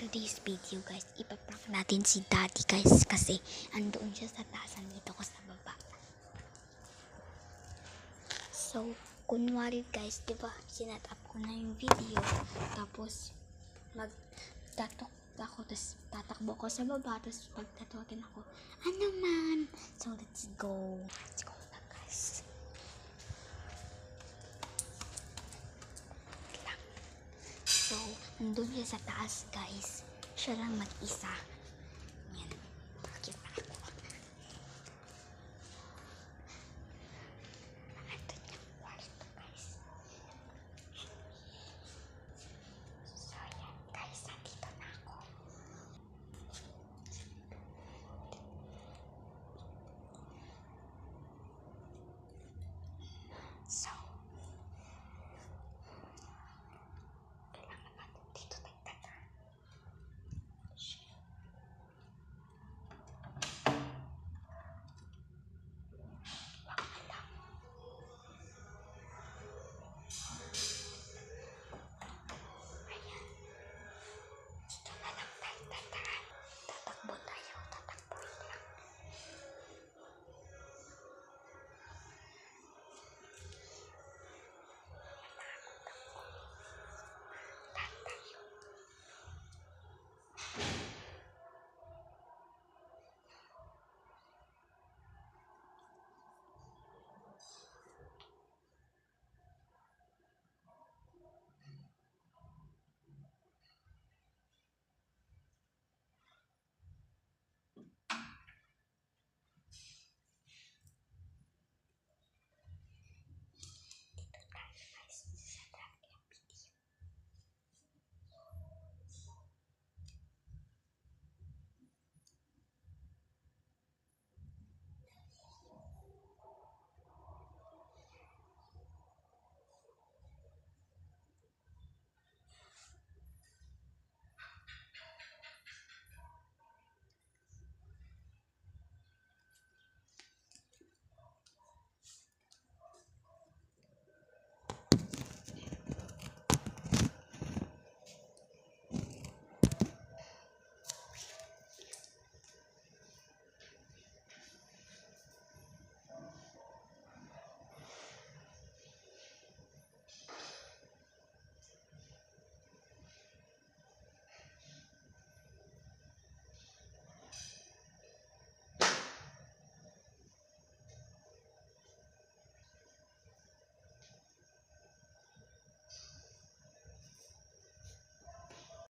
today's video guys, ipaprank natin si daddy guys kasi andoon siya sa taas, nandito ko sa baba. So, kunwari guys, diba, sinat up ko na yung video, tapos magtatok ako, tapos tatakbo ko sa baba, tapos pagtatawagan ako, ano man? So, let's go na guys. So, nandun siya sa taas guys, siya lang mag-isa.